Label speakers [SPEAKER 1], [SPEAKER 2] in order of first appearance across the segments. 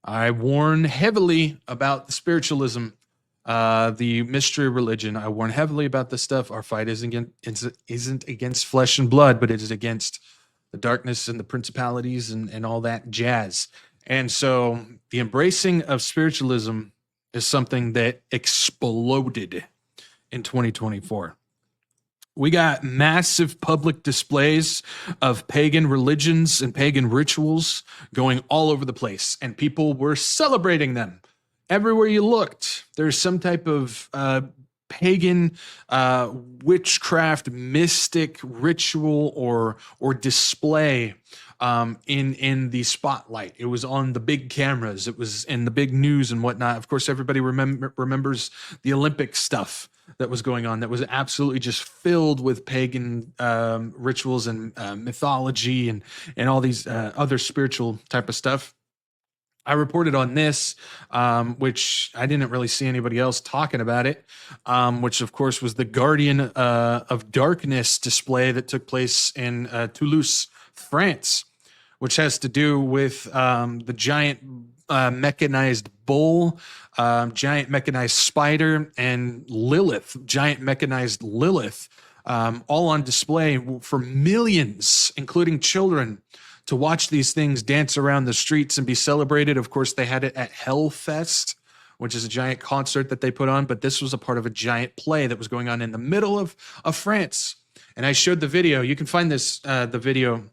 [SPEAKER 1] I warn heavily about the spiritualism, the mystery religion. I warn heavily about this stuff. Our fight isn't against flesh and blood, but it is against the darkness and the principalities and all that jazz. And so the embracing of spiritualism is something that exploded in 2024. We got massive public displays of pagan religions and pagan rituals going all over the place, and people were celebrating them. Everywhere you looked, there's some type of pagan witchcraft, mystic ritual or display in the spotlight. It was on the big cameras. It was in the big news and whatnot. Of course, everybody remembers the Olympic stuff that was going on that was absolutely just filled with pagan rituals and mythology and all these other spiritual type of stuff. I reported on this, which I didn't really see anybody else talking about it, which of course was the Guardian of Darkness display that took place in Toulouse, France, which has to do with the giant mechanized bull, giant mechanized spider, and Lilith, giant mechanized Lilith, all on display for millions, including children, to watch these things dance around the streets and be celebrated. Of course, they had it at Hellfest, which is a giant concert that they put on, but this was a part of a giant play that was going on in the middle of France. And I showed the video. You can find this, the video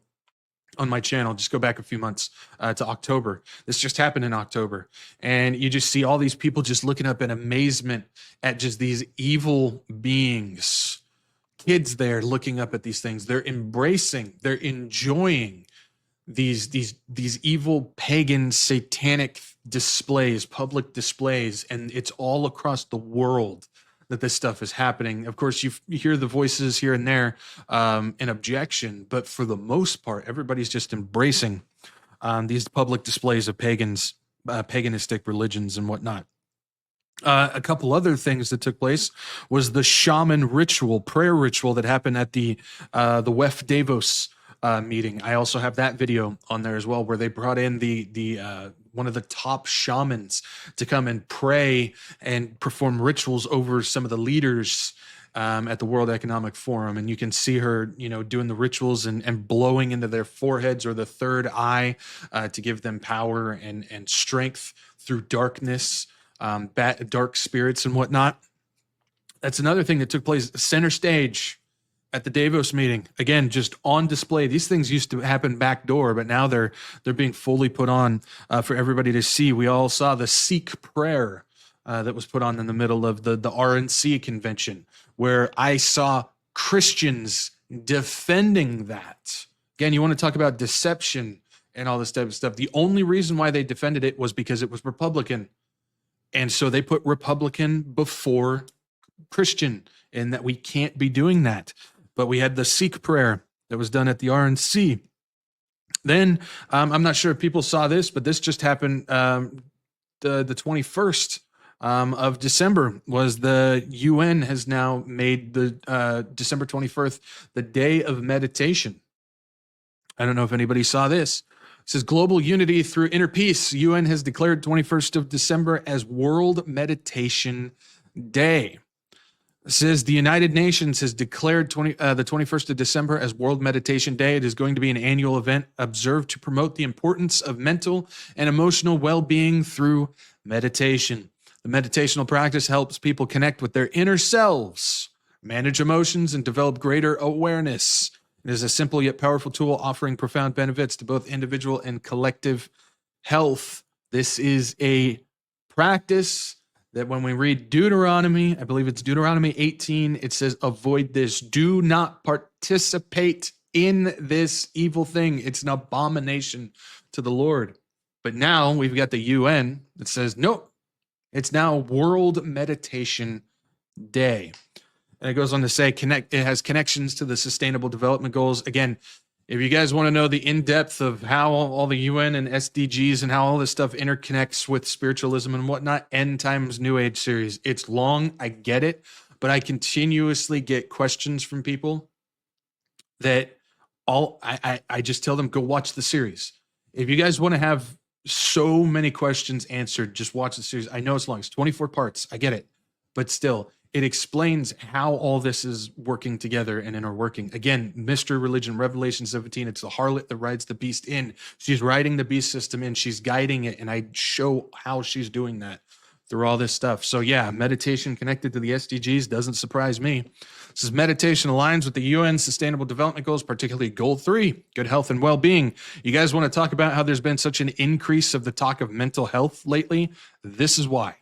[SPEAKER 1] on my channel. Just go back a few months to October. This just happened in October. And you just see all these people just looking up in amazement at just these evil beings. Kids there looking up at these things. They're embracing, they're enjoying these evil pagan satanic displays, public displays, and it's all across the world that this stuff is happening. Of course, you hear the voices here and there in objection, but for the most part, everybody's just embracing these public displays of paganistic religions and whatnot. A couple other things that took place was the shaman ritual, prayer ritual that happened at the WEF Davos meeting. I also have that video on there as well, where they brought in the one of the top shamans to come and pray and perform rituals over some of the leaders at the World Economic Forum. And you can see her, doing the rituals and blowing into their foreheads or the third eye to give them power and strength through darkness, dark spirits and whatnot. That's another thing that took place center stage at the Davos meeting. Again, just on display. These things used to happen backdoor, but now they're being fully put on for everybody to see. We all saw the Sikh prayer that was put on in the middle of the RNC convention, where I saw Christians defending that. Again, you want to talk about deception and all this type of stuff. The only reason why they defended it was because it was Republican. And so they put Republican before Christian, and that we can't be doing that. But we had the Sikh prayer that was done at the RNC. Then, I'm not sure if people saw this, but this just happened the 21st of December. Was the UN has now made the December 21st the day of meditation. I don't know if anybody saw this. It says global unity through inner peace. UN has declared 21st of December as World Meditation Day. It says the United Nations has declared the 21st of December as World Meditation Day. It is going to be an annual event observed to promote the importance of mental and emotional well-being through meditation. The meditational practice helps people connect with their inner selves, manage emotions, and develop greater awareness. It is a simple yet powerful tool offering profound benefits to both individual and collective health. This is a practice that when we read Deuteronomy, I believe it's Deuteronomy 18, it says, avoid this. Do not participate in this evil thing. It's an abomination to the Lord. But now we've got the UN that says, nope, it's now World Meditation Day. And it goes on to say, it has connections to the Sustainable Development Goals. Again, if you guys want to know the in-depth of how all the UN and SDGs and how all this stuff interconnects with spiritualism and whatnot, End Times New Age series. It's long, I get it, but I continuously get questions from people that I just tell them, go watch the series. If you guys want to have so many questions answered. Just watch the series. I know it's long. It's 24 parts. I get it. But still, it explains how all this is working together and interworking. Again, mystery religion, Revelation 17, it's the harlot that rides the beast in. She's riding the beast system in. She's guiding it. And I show how she's doing that through all this stuff. So yeah, meditation connected to the SDGs doesn't surprise me. This is meditation aligns with the UN Sustainable Development Goals, particularly Goal 3, good health and well-being. You guys want to talk about how there's been such an increase of the talk of mental health lately? This is why.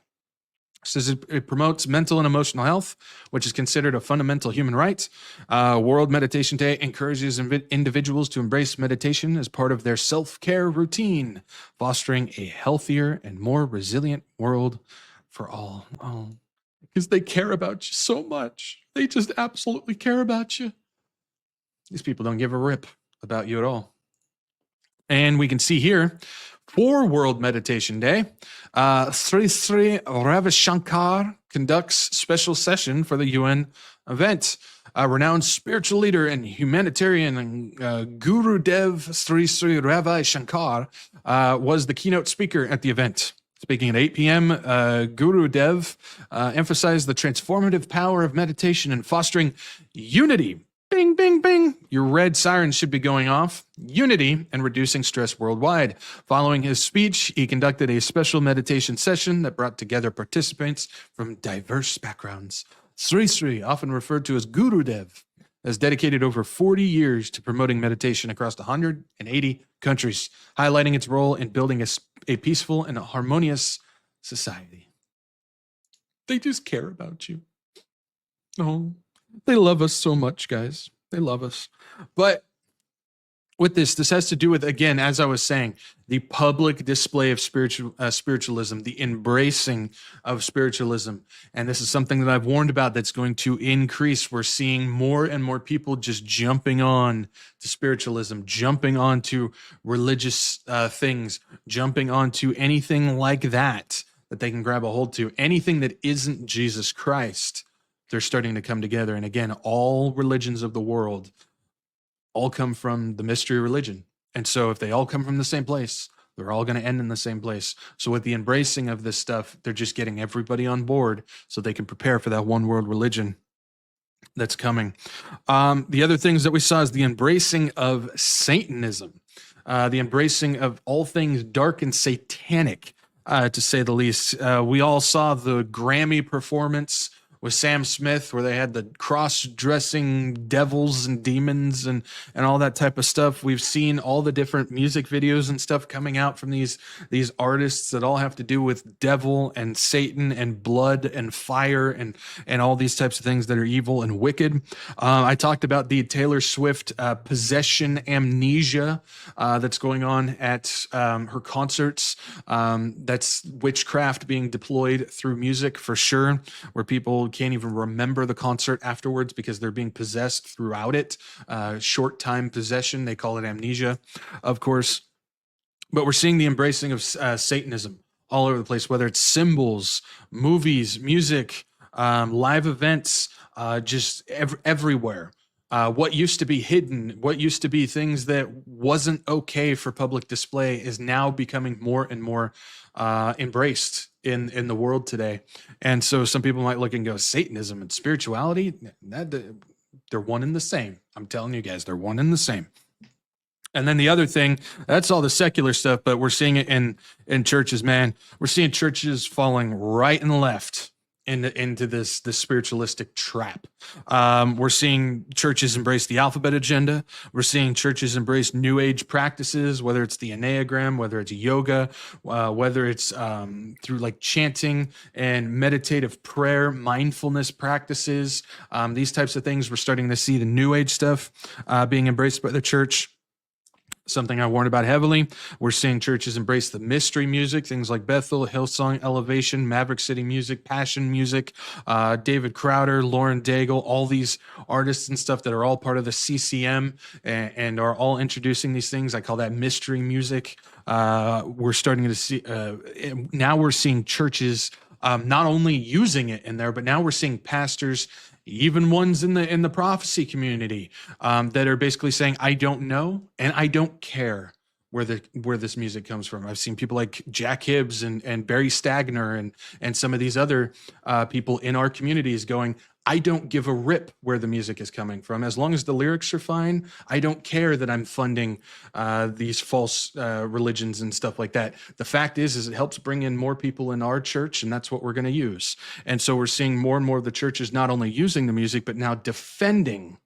[SPEAKER 1] It says it promotes mental and emotional health, which is considered a fundamental human right. World Meditation Day encourages individuals to embrace meditation as part of their self-care routine, fostering a healthier and more resilient world for all. Oh, because they care about you so much. They just absolutely care about you. These people don't give a rip about you at all. And we can see here, for World Meditation Day, Sri Sri Ravi Shankar conducts special session for the UN event. A renowned spiritual leader and humanitarian Guru Dev Sri Sri Ravi Shankar was the keynote speaker at the event. Speaking at 8 p.m., Guru Dev emphasized the transformative power of meditation and fostering unity. Bing, bing, bing. Your red sirens should be going off. Unity and reducing stress worldwide. Following his speech, he conducted a special meditation session that brought together participants from diverse backgrounds. Sri Sri, often referred to as Guru Dev, has dedicated over 40 years to promoting meditation across 180 countries, highlighting its role in building a peaceful and harmonious society. They just care about you. Oh. They love us so much, guys. They love us. But with this has to do with, again, as I was saying, the public display of spiritualism, the embracing of spiritualism. And this is something that I've warned about that's going to increase. We're seeing more and more people just jumping on to spiritualism, jumping onto religious things, jumping onto anything like that they can grab a hold to. Anything that isn't Jesus Christ, they're starting to come together. And again, all religions of the world all come from the mystery religion. And so if they all come from the same place, they're all going to end in the same place. So with the embracing of this stuff, they're just getting everybody on board so they can prepare for that one world religion that's coming. The other things that we saw is the embracing of Satanism, the embracing of all things dark and satanic, to say the least. We all saw the Grammy performance with Sam Smith, where they had the cross-dressing devils and demons and all that type of stuff. We've seen all the different music videos and stuff coming out from these artists that all have to do with devil and Satan and blood and fire and all these types of things that are evil and wicked. I talked about the Taylor Swift possession amnesia that's going on at her concerts. That's witchcraft being deployed through music for sure, where people can't even remember the concert afterwards because they're being possessed throughout it. Short time possession, they call it amnesia, of course. But we're seeing the embracing of Satanism all over the place, whether it's symbols, movies, music, live events, just everywhere. What used to be hidden, what used to be things that wasn't okay for public display is now becoming more and more embraced in the world today. And so some people might look and go, Satanism and spirituality, they're one and the same. I'm telling you guys, they're one and the same. And then the other thing, that's all the secular stuff, but we're seeing it in churches, man. We're seeing churches falling right and left into this spiritualistic trap. We're seeing churches embrace the alphabet agenda. We're seeing churches embrace new age practices, whether it's the Enneagram, whether it's yoga, whether it's through like chanting and meditative prayer, mindfulness practices, these types of things. We're starting to see the new age stuff being embraced by the church. Something I warned about heavily. We're seeing churches embrace the mystery music, things like Bethel, Hillsong, Elevation, Maverick City Music, Passion Music, David Crowder, Lauren Daigle, all these artists and stuff that are all part of the CCM and are all introducing these things. I call that mystery music. We're starting to see, now we're seeing churches not only using it in there, but now we're seeing pastors, even ones in the prophecy community, that are basically saying, I don't know and I don't care where this music comes from. I've seen people like Jack Hibbs and Barry Stagner and some of these other people in our communities going, I don't give a rip where the music is coming from. As long as the lyrics are fine, I don't care that I'm funding these false religions and stuff like that. The fact is it helps bring in more people in our church, and that's what we're going to use. And so we're seeing more and more of the churches not only using the music, but now defending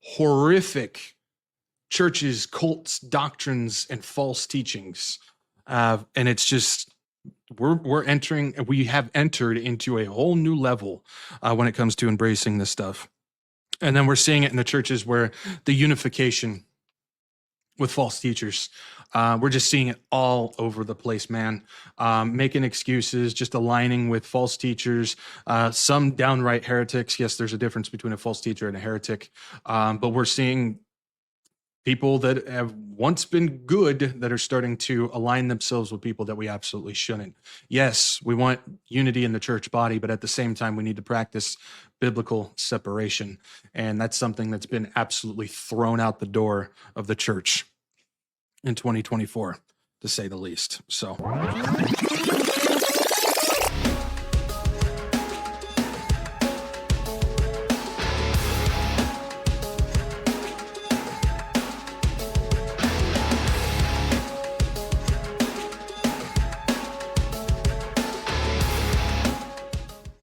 [SPEAKER 1] horrific churches, cults, doctrines, and false teachings. And it's just, we have entered into a whole new level when it comes to embracing this stuff. And then we're seeing it in the churches where the unification with false teachers. We're just seeing it all over the place, man. Making excuses, just aligning with false teachers, some downright heretics. Yes, there's a difference between a false teacher and a heretic. But we're seeing people that have once been good that are starting to align themselves with people that we absolutely shouldn't. Yes, we want unity in the church body, but at the same time, we need to practice biblical separation. And that's something that's been absolutely thrown out the door of the church in 2024, to say the least. So